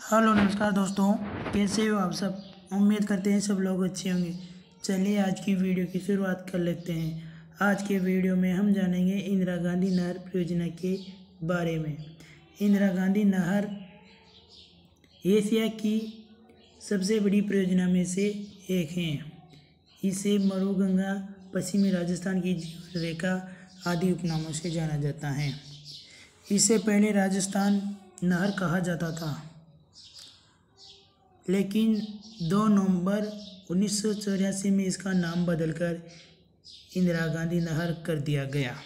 Hello नमस्कार दोस्तों, कैसे हो आप सब। उम्मीद करते हैं सब लोग अच्छे होंगे। चलिए आज की वीडियो की शुरुआत कर लेते हैं। आज के वीडियो में हम जानेंगे इंदिरा गांधी नहर परियोजना के बारे में। इंदिरा गांधी नहर एशिया की सबसे बड़ी परियोजना में से एक है। इसे मरुगंगा, पश्चिमी राजस्थान की जीवन रेखा आदि उपनामों से जाना जाता है। इसे पहले राजस्थान नहर कहा जाता था, लेकिन 2 नवंबर 1984 में इसका नाम बदलकर इंदिरा गांधी नहर कर दिया गया।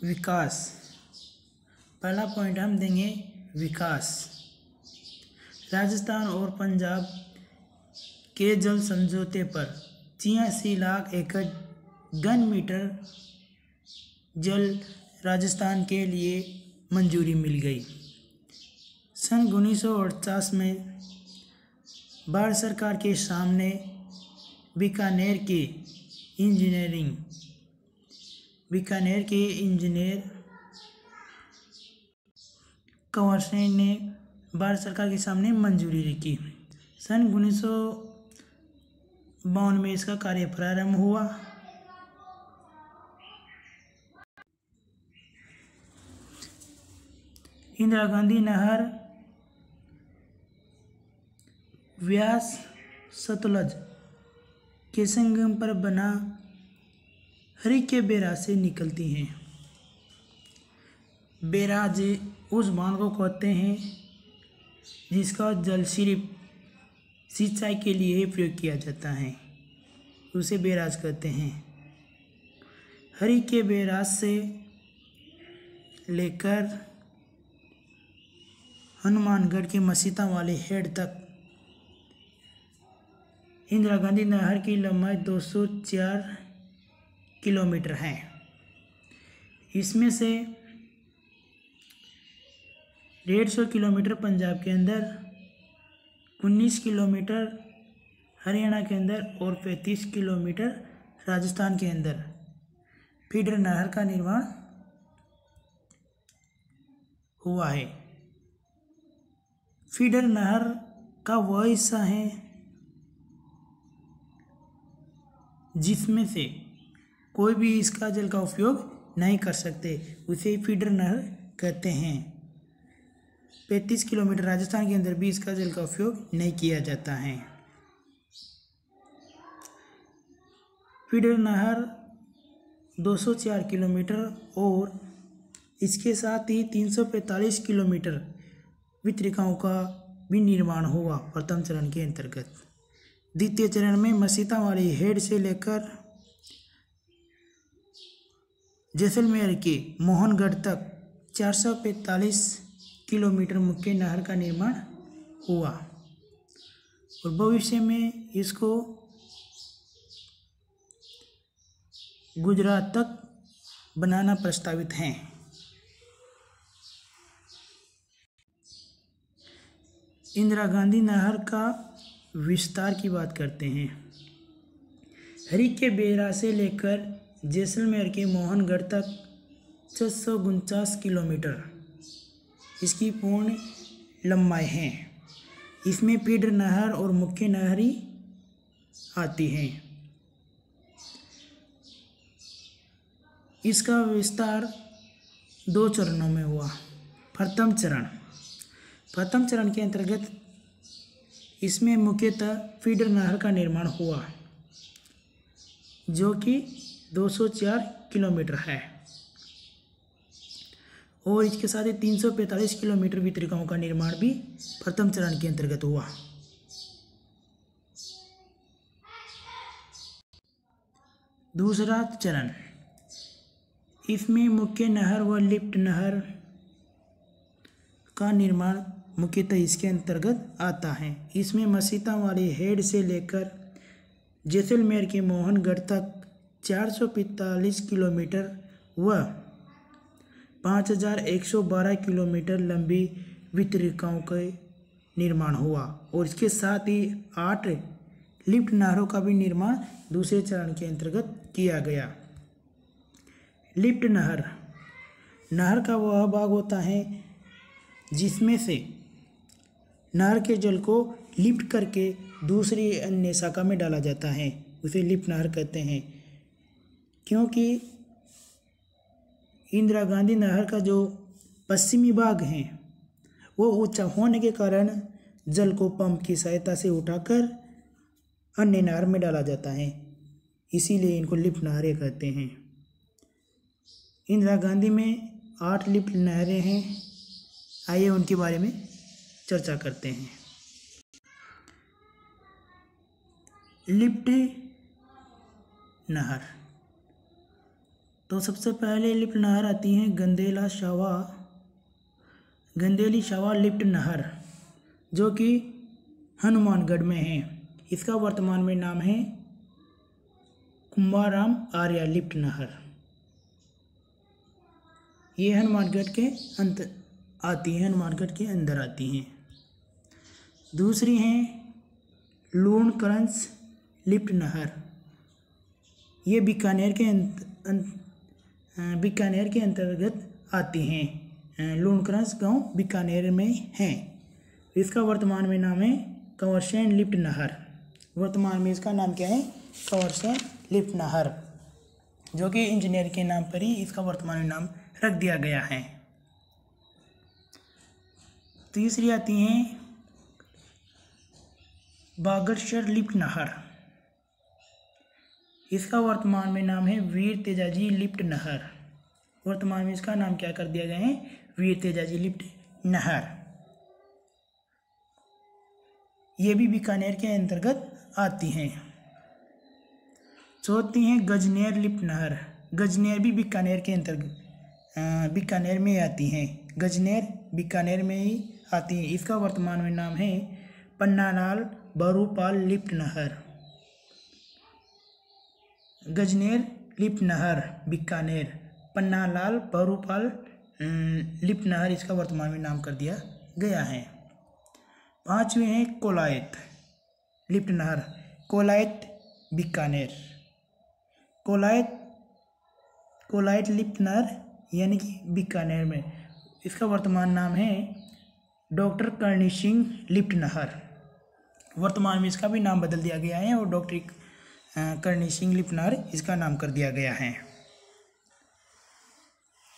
विकास, पहला पॉइंट हम देंगे विकास। राजस्थान और पंजाब के जल समझौते पर 86 लाख एकड़ घन मीटर जल राजस्थान के लिए मंजूरी मिल गई। सन 1948 में भारत सरकार के सामने बीकानेर के इंजीनियर कंवर सिंह ने भारत सरकार के सामने मंजूरी रखी। सन 1952 में इसका कार्य प्रारंभ हुआ। इंदिरा गांधी नहर व्यास सतलज के संगम पर बना हरिके बैराज से निकलती हैं। बैराज उस बांध को कहते हैं जिसका जल सिर्फ सिंचाई के लिए प्रयोग किया जाता है, उसे बैराज कहते हैं। हरिके बैराज से लेकर हनुमानगढ़ के मसीता वाले हेड तक इंदिरा गांधी नहर की लंबाई 204 किलोमीटर है। इसमें से 150 किलोमीटर पंजाब के अंदर, 19 किलोमीटर हरियाणा के अंदर और 35 किलोमीटर राजस्थान के अंदर फीडर नहर का निर्माण हुआ है। फीडर नहर का वह हिस्सा है जिसमें से कोई भी इसका जल का उपयोग नहीं कर सकते, उसे फीडर नहर कहते हैं। 35 किलोमीटर राजस्थान के अंदर भी इसका जल का उपयोग नहीं किया जाता है। फीडर नहर 204 किलोमीटर और इसके साथ ही 345 किलोमीटर वितरिकाओं का भी निर्माण हुआ प्रथम चरण के अंतर्गत। द्वितीय चरण में मसीता वाली हेड से लेकर जैसलमेर के मोहनगढ़ तक 445 किलोमीटर मुख्य नहर का निर्माण हुआ और भविष्य में इसको गुजरात तक बनाना प्रस्तावित है। इंदिरा गांधी नहर का विस्तार की बात करते हैं। हरिके बैराज से लेकर जैसलमेर के मोहनगढ़ तक 649 किलोमीटर इसकी पूर्ण लंबाई है। इसमें फीडर नहर और मुख्य नहरी आती हैं। इसका विस्तार 2 चरणों में हुआ। प्रथम चरण के अंतर्गत इसमें मुख्यतः फीडर नहर का निर्माण हुआ जो कि 204 किलोमीटर है और इसके साथ ही 345 किलोमीटर वितरिकाओं का निर्माण भी प्रथम चरण के अंतर्गत हुआ। दूसरा चरण, इसमें मुख्य नहर व लिफ्ट नहर का निर्माण मुख्यतः इसके अंतर्गत आता है। इसमें मसीता वाली हेड से लेकर जैसलमेर के मोहनगढ़ तक 445 किलोमीटर व 5112 किलोमीटर लंबी वितरिकाओं का निर्माण हुआ और इसके साथ ही 8 लिफ्ट नहरों का भी निर्माण दूसरे चरण के अंतर्गत किया गया। लिफ्ट नहर का वह भाग होता है जिसमें से नहर के जल को लिफ्ट करके दूसरी अन्य शाखा में डाला जाता है, उसे लिफ्ट नहर कहते हैं। क्योंकि इंदिरा गांधी नहर का जो पश्चिमी भाग है वो ऊंचा होने के कारण जल को पंप की सहायता से उठाकर अन्य नहर में डाला जाता है, इसीलिए इनको लिफ्ट नहरें कहते हैं। इंदिरा गांधी में 8 लिफ्ट नहरें हैं, आइए उनके बारे में चर्चा करते हैं। लिफ्ट नहर, तो सबसे पहले लिफ्ट नहर आती है गंदेली शावा लिफ्ट नहर, जो कि हनुमानगढ़ में है। इसका वर्तमान में नाम है कुंभाराम आर्या लिफ्ट नहर। ये हनुमानगढ़ के अंदर आती हैं। दूसरी हैं लूणकरंज लिफ्ट नहर, ये बीकानेर के अंतर्गत आती हैं। लूणकरंज गांव बीकानेर में है। इसका वर्तमान में नाम है कंवरसेन लिफ्ट नहर। वर्तमान में इसका नाम क्या है? कंवरसेन लिफ्ट नहर, जो कि इंजीनियर के नाम पर ही इसका वर्तमान में नाम रख दिया गया है। तीसरी आती हैं बागरसर लिफ्ट नहर, इसका वर्तमान में नाम है वीर तेजाजी लिफ्ट नहर। वर्तमान में इसका नाम क्या कर दिया गया है? वीर तेजाजी लिफ्ट नहर। ये भी बीकानेर के अंतर्गत आती हैं। चौथी हैं गजनेर लिफ्ट नहर, गजनेर भी बीकानेर में आती हैं। गजनेर बीकानेर में ही आती है। इसका वर्तमान में नाम है पन्नालाल बरूपाल लिफ्ट नहर। गजनेर लिफ्ट नहर बीकानेर, पन्नालाल बरूपाल लिफ्ट नहर, इसका वर्तमान में नाम कर दिया गया है। पांचवें हैं कोलायत लिफ्ट नहर, कोलायत बीकानेर। कोलायत लिफ्ट नहर यानी कि बीकानेर में, इसका वर्तमान नाम है डॉक्टर करणी सिंह लिफ्ट नहर। वर्तमान में इसका भी नाम बदल दिया गया है और डॉक्टर करणी सिंह लिफ्ट नहर इसका नाम कर दिया गया है।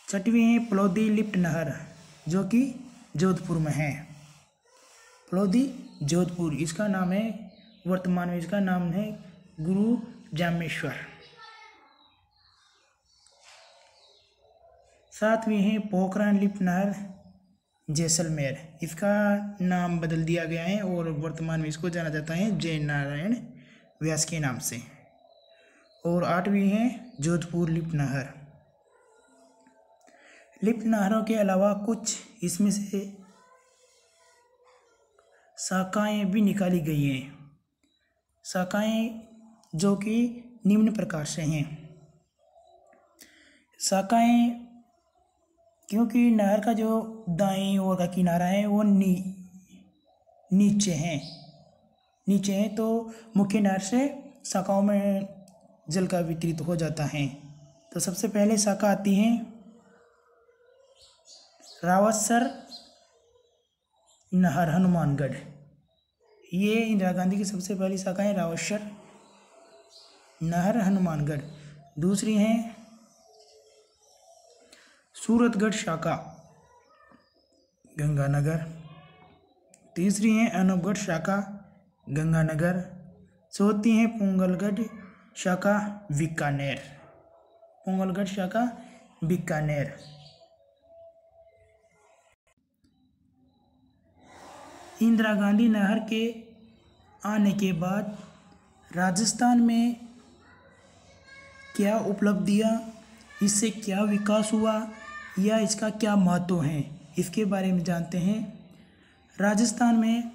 छठवीं है प्लोदी लिफ्ट नहर, जो कि जोधपुर में है। प्लोदी जोधपुर, इसका नाम है, वर्तमान में इसका नाम है गुरु जामेश्वर। सातवीं है पोखरान लिफ्ट नहर जैसलमेर, इसका नाम बदल दिया गया है और वर्तमान में इसको जाना जाता है जय नारायण व्यास के नाम से। और आठवीं है जोधपुर लिफ्ट नहर। लिफ्ट नहरों के अलावा कुछ इसमें से शाखाएं भी निकाली गई हैं। शाखाएं जो कि निम्न प्रकार से हैं। शाखाएं, क्योंकि नहर का जो दाईं ओर का किनारा है वो नीचे है, तो मुख्य नहर से शाखाओं में जल का वितरित हो जाता है। तो सबसे पहले शाखा आती है रावतसर नहर हनुमानगढ़, ये इंदिरा गांधी की सबसे पहली शाखा है रावतसर नहर हनुमानगढ़। दूसरी है सूरतगढ़ शाखा गंगानगर। तीसरी है अनूपगढ़ शाखा गंगानगर। चौथी है पोंगलगढ़ शाखा बीकानेर, पोंगलगढ़ शाखा बीकानेर। इंदिरा गांधी नहर के आने के बाद राजस्थान में क्या उपलब्धियां, इससे क्या विकास हुआ या इसका क्या महत्व है, इसके बारे में जानते हैं। राजस्थान में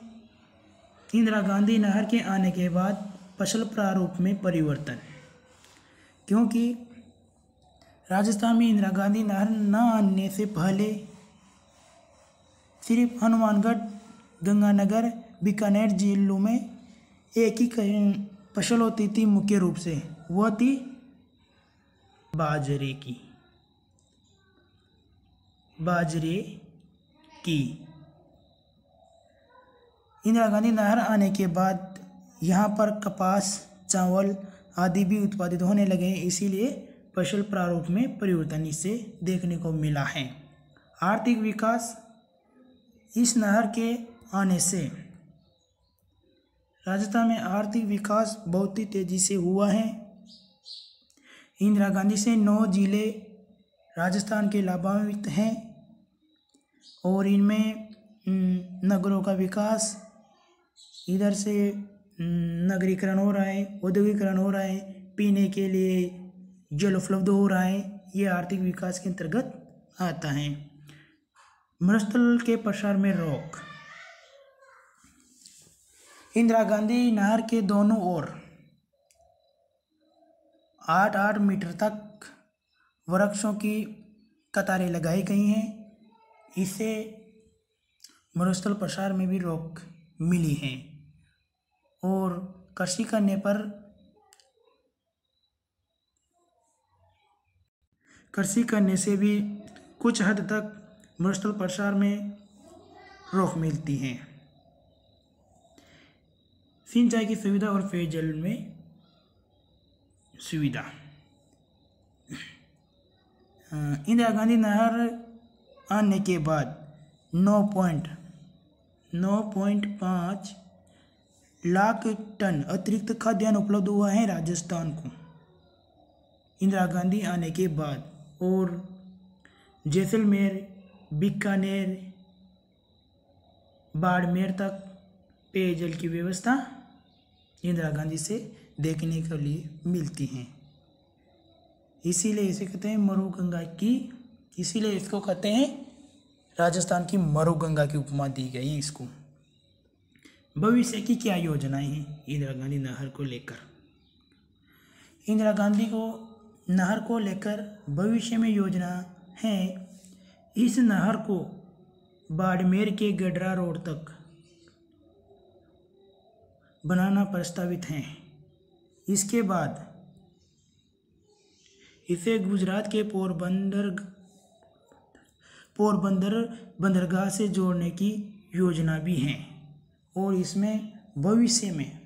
इंदिरा गांधी नहर के आने के बाद फसल प्रारूप में परिवर्तन, क्योंकि राजस्थान में इंदिरा गांधी नहर न आने से पहले सिर्फ हनुमानगढ़, गंगानगर, बीकानेर जिलों में एक ही फसल होती थी मुख्य रूप से, वह थी बाजरे की। इंदिरा गांधी नहर आने के बाद यहाँ पर कपास, चावल आदि भी उत्पादित होने लगे हैं, इसीलिए फसल प्रारूप में परिवर्तन इससे देखने को मिला है। आर्थिक विकास, इस नहर के आने से राजस्थान में आर्थिक विकास बहुत ही तेजी से हुआ है। इंदिरा गांधी से 9 जिले राजस्थान के लाभान्वित हैं और इनमें नगरों का विकास, इधर से नगरीकरण हो रहा है, औद्योगिकरण हो रहा है, पीने के लिए जल उपलब्ध हो रहा है, ये आर्थिक विकास के अंतर्गत आता है। मरुस्थल के प्रसार में रोक, इंदिरा गांधी नहर के दोनों ओर 8-8 मीटर तक वृक्षों की कतारें लगाई गई हैं, इससे मरुस्थल प्रसार में भी रोक मिली है। और कृषि करने पर कृषि करने से भी कुछ हद तक मरुस्थल प्रसार में रोक मिलती है। सिंचाई की सुविधा और पेयजल में सुविधा, इंदिरा गांधी नहर आने के बाद 9.5 लाख टन अतिरिक्त खाद्यान्न उपलब्ध हुआ है राजस्थान को इंदिरा गांधी आने के बाद। और जैसलमेर, बीकानेर, बाड़मेर तक पेयजल की व्यवस्था इंदिरा गांधी से देखने के लिए मिलती हैं। इसीलिए इसे कहते हैं मरुगंगा की, इसीलिए इसको कहते हैं राजस्थान की मरुगंगा की उपमा दी गई है इसको। भविष्य की क्या योजनाएं हैं इंदिरा गांधी नहर को लेकर? इंदिरा गांधी को नहर को लेकर भविष्य में योजना है, इस नहर को बाड़मेर के गडरा रोड तक बनाना प्रस्तावित है। इसके बाद इसे गुजरात के पोरबंदर बंदरगाह से जोड़ने की योजना भी है और इसमें भविष्य में